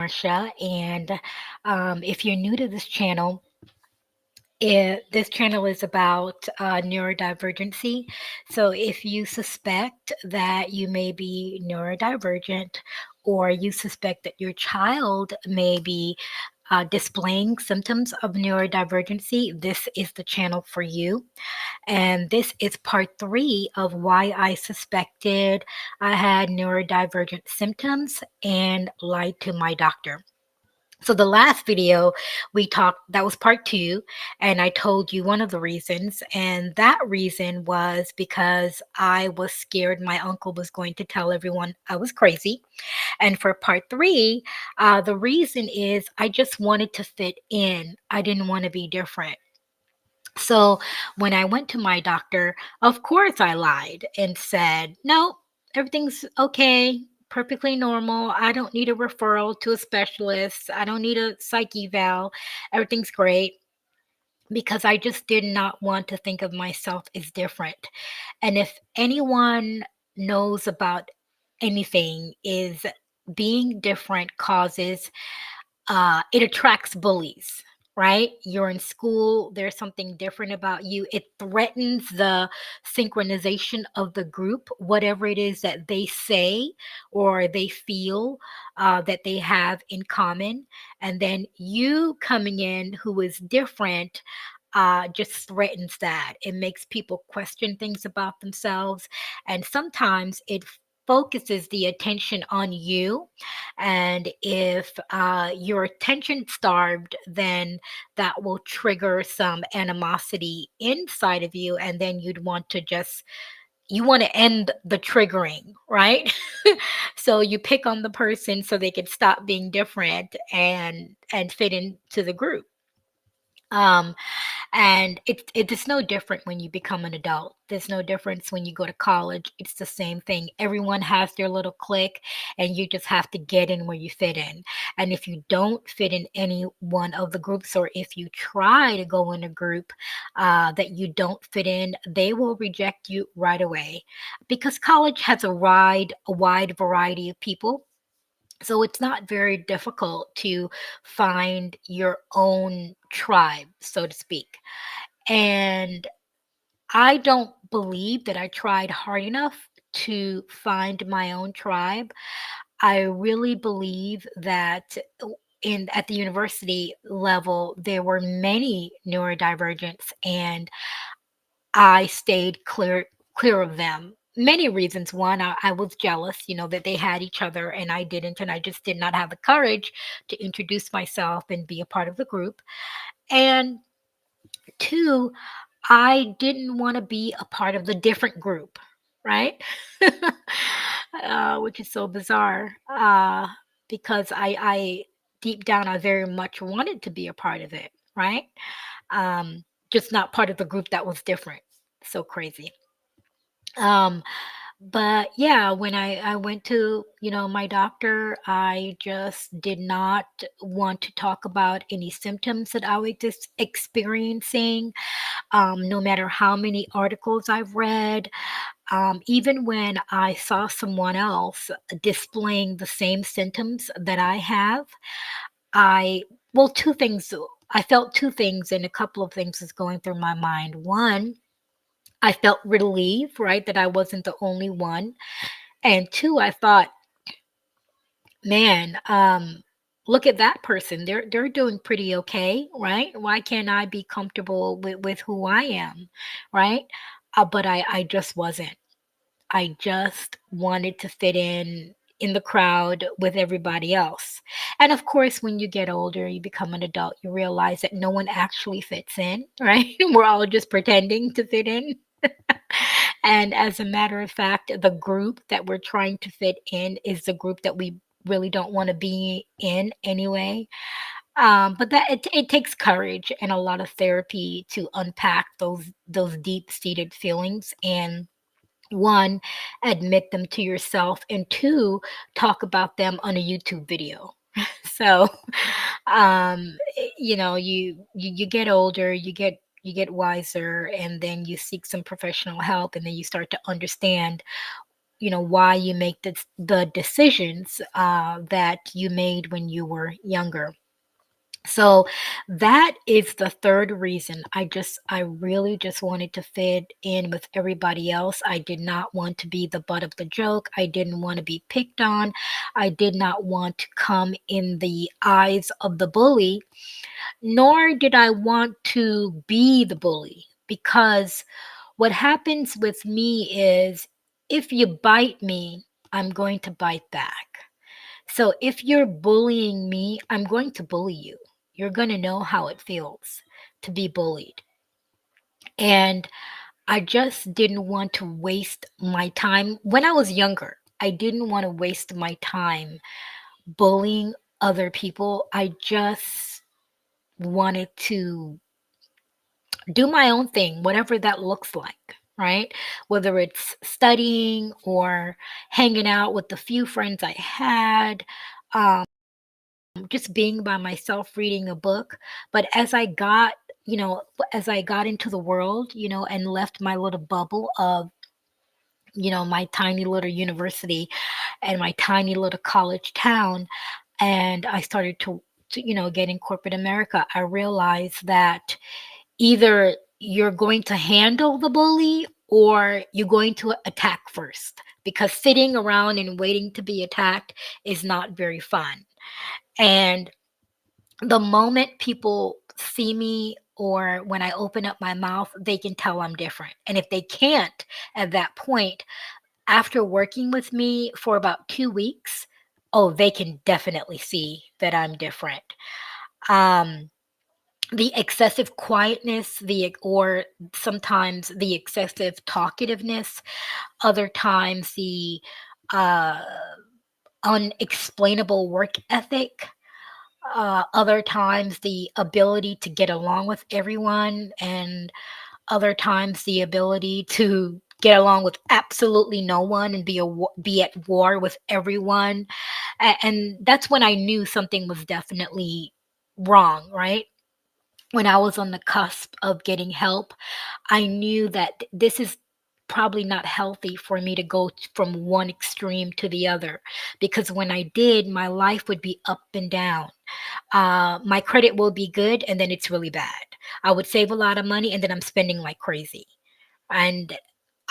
Marsha, and if you're new to this channel, this channel is about neurodivergency. So if you suspect that you may be neurodivergent, or you suspect that your child may be displaying symptoms of neurodivergency, this is the channel for you. And this is part three of why I suspected I had neurodivergent symptoms and lied to my doctor. So the last video we talked, that was part two, and I told you one of the reasons, and that reason was because I was scared my uncle was going to tell everyone I was crazy. And for part three, the reason is I just wanted to fit in. I didn't want to be different. So when I went to my doctor, of course I lied and said, no, everything's okay, perfectly normal. I don't need a referral to a specialist. I don't need a psych eval. Everything's great, because I just did not want to think of myself as different. And if anyone knows about anything, is being different causes it attracts bullies, right? You're in school, there's something different about you. It threatens the synchronization of the group, whatever it is that they say or they feel that they have in common. And then you coming in who is different. Just threatens that. It makes people question things about themselves. And sometimes it focuses the attention on you, and if you're attention starved, then that will trigger some animosity inside of you. And then you'd want to just, you want to end the triggering, right? So you pick on the person so they can stop being different and fit into the group. Um, and it's no different when you become an adult. There's no difference when you go to college. It's the same thing. Everyone has their little clique, and you just have to get in where you fit in. And if you don't fit in any one of the groups, or if you try to go in a group that you don't fit in, they will reject you right away, because college has a wide variety of people. So it's not very difficult to find your own tribe, so to speak. And I don't believe that I tried hard enough to find my own tribe. I really believe that in at the university level there were many neurodivergents, and I stayed clear of them. Many reasons. One, I was jealous, that they had each other and I didn't, and I just did not have the courage to introduce myself and be a part of the group. And two, I didn't want to be a part of the different group, right? Which is so bizarre, because I deep down, I very much wanted to be a part of it, right? Just not part of the group that was different. So crazy. Um, but yeah, when I went to, my doctor, I just did not want to talk about any symptoms that I was just experiencing. No matter how many articles I've read, even when I saw someone else displaying the same symptoms that I have, I, well, two things. I felt two things, and a couple of things is going through my mind. One, I felt relieved, right, that I wasn't the only one. And two, I thought, man, look at that person. They're doing pretty okay, right? Why can't I be comfortable with who I am, right? But I just wasn't. I just wanted to fit in the crowd with everybody else. And of course, when you get older, you become an adult, you realize that no one actually fits in, right? We're all just pretending to fit in. And as a matter of fact, the group that we're trying to fit in is the group that we really don't want to be in anyway. But that it takes courage and a lot of therapy to unpack those deep seated feelings, and one, admit them to yourself, and two, talk about them on a YouTube video. So, you get older, you get wiser, and then you seek some professional help, and then you start to understand why you make the decisions that you made when you were younger. So that is the third reason. I really just wanted to fit in with everybody else. I did not want to be the butt of the joke. I didn't want to be picked on. I did not want to come in the eyes of the bully, nor did I want to be the bully, because what happens with me is, if you bite me, I'm going to bite back. So if you're bullying me, I'm going to bully you. You're going to know how it feels to be bullied. And I just didn't want to waste my time. When I was younger, I didn't want to waste my time bullying other people. I just wanted to do my own thing, whatever that looks like, right? Whether it's studying or hanging out with the few friends I had, um, just being by myself reading a book. But as I got into the world, and left my little bubble of, my tiny little university and my tiny little college town, and I started to get in corporate America, I realized that either you're going to handle the bully or you're going to attack first, because sitting around and waiting to be attacked is not very fun. And the moment people see me, or when I open up my mouth, they can tell I'm different. And if they can't at that point, after working with me for about 2 weeks, oh, they can definitely see that I'm different. Um, the excessive quietness, or sometimes the excessive talkativeness, other times the uh, unexplainable work ethic, other times the ability to get along with everyone, and other times the ability to get along with absolutely no one and be at war with everyone. And that's when I knew something was definitely wrong, right? When I was on the cusp of getting help, I knew that this is probably not healthy for me to go from one extreme to the other, because when I did, my life would be up and down. My credit will be good and then it's really bad. I would save a lot of money and then I'm spending like crazy. And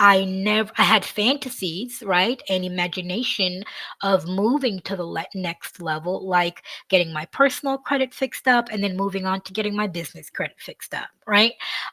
I had fantasies, right? And imagination of moving to the next level, like getting my personal credit fixed up and then moving on to getting my business credit fixed up, right?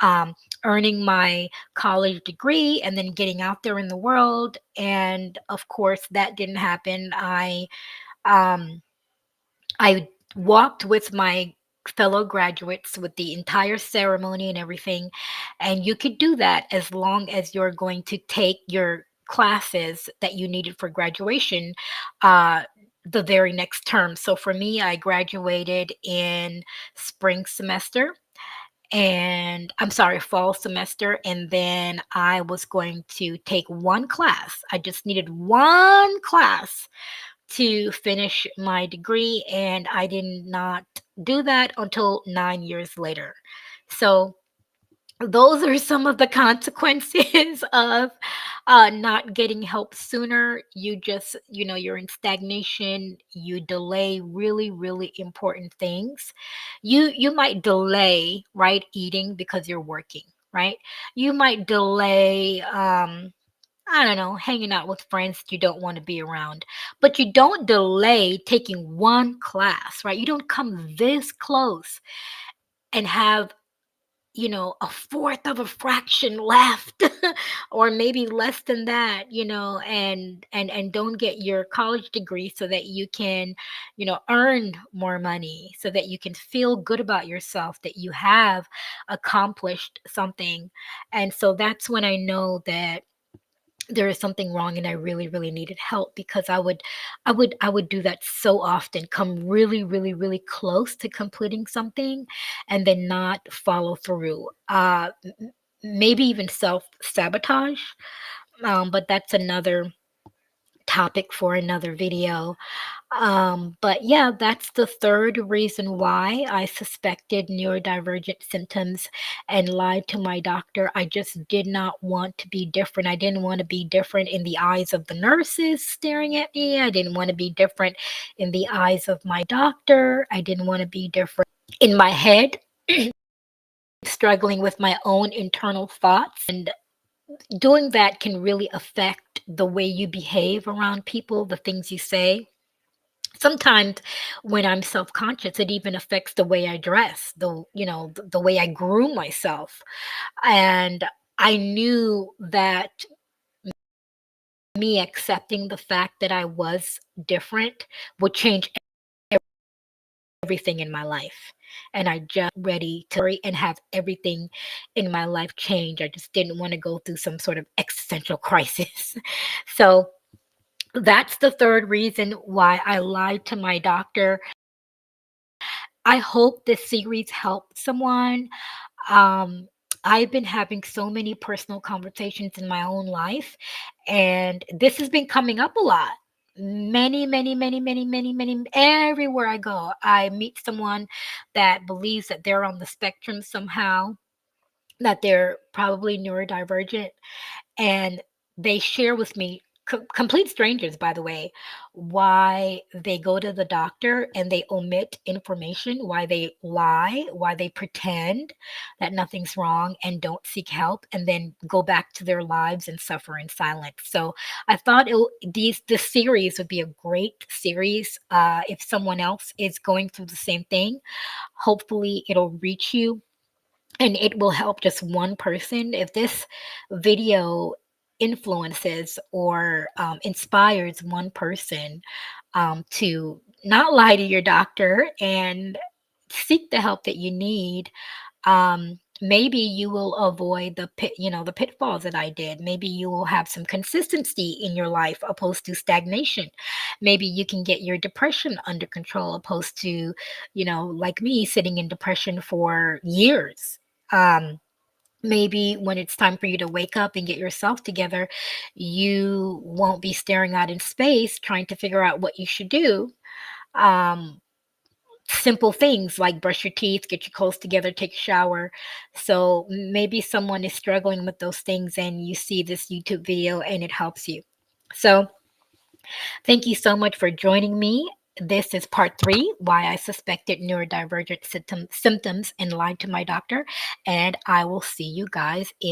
Um, Earning my college degree and then getting out there in the world. And of course, that didn't happen. Um, I walked with my fellow graduates with the entire ceremony and everything. And you could do that as long as you're going to take your classes that you needed for graduation uh, the very next term. So for me, I graduated in spring semester, and I'm sorry, fall semester. And then I was going to take one class. I just needed one class to finish my degree, and I did not do that until 9 years later. So those are some of the consequences of not getting help sooner. You're in stagnation. You delay really, really important things. You might delay, right, eating because you're working, right? You might delay I don't know, hanging out with friends you don't want to be around. But you don't delay taking one class, right? You don't come this close and have, a fourth of a fraction left or maybe less than that, and don't get your college degree so that you can, earn more money, so that you can feel good about yourself that you have accomplished something. And so that's when I know that there is something wrong and I really, really needed help, because I would do that so often, come really, really, really close to completing something and then not follow through. Maybe even self-sabotage. But that's another topic for another video. But yeah, that's the third reason why I suspected neurodivergent symptoms and lied to my doctor. I just did not want to be different. I didn't want to be different in the eyes of the nurses staring at me. I didn't want to be different in the eyes of my doctor. I didn't want to be different in my head, struggling with my own internal thoughts. And doing that can really affect the way you behave around people, the things you say. Sometimes when I'm self-conscious, it even affects the way I dress, the way I groom myself. And I knew that me accepting the fact that I was different would change everything in my life. And I just ready to hurry and have everything in my life change. I just didn't want to go through some sort of existential crisis. So that's the third reason why I lied to my doctor. I hope this series helped someone. Um, I've been having so many personal conversations in my own life, and this has been coming up a lot. Many, many, many, many, many, many, everywhere I go, I meet someone that believes that they're on the spectrum somehow, that they're probably neurodivergent, and they share with me, complete strangers by the way, why they go to the doctor and they omit information, why they lie, why they pretend that nothing's wrong and don't seek help, and then go back to their lives and suffer in silence. So I thought this series would be a great series if someone else is going through the same thing. Hopefully it'll reach you and it will help just one person. If this video influences or inspires one person to not lie to your doctor and seek the help that you need, maybe you will avoid the pitfalls that I did. Maybe you will have some consistency in your life opposed to stagnation. Maybe you can get your depression under control opposed to, like me, sitting in depression for years. Maybe when it's time for you to wake up and get yourself together, you won't be staring out in space trying to figure out what you should do. Um, Simple things like brush your teeth, get your clothes together, take a shower. So maybe someone is struggling with those things and you see this YouTube video and it helps you. So thank you so much for joining me. This is part three, why I suspected neurodivergent symptoms and lied to my doctor. And I will see you guys in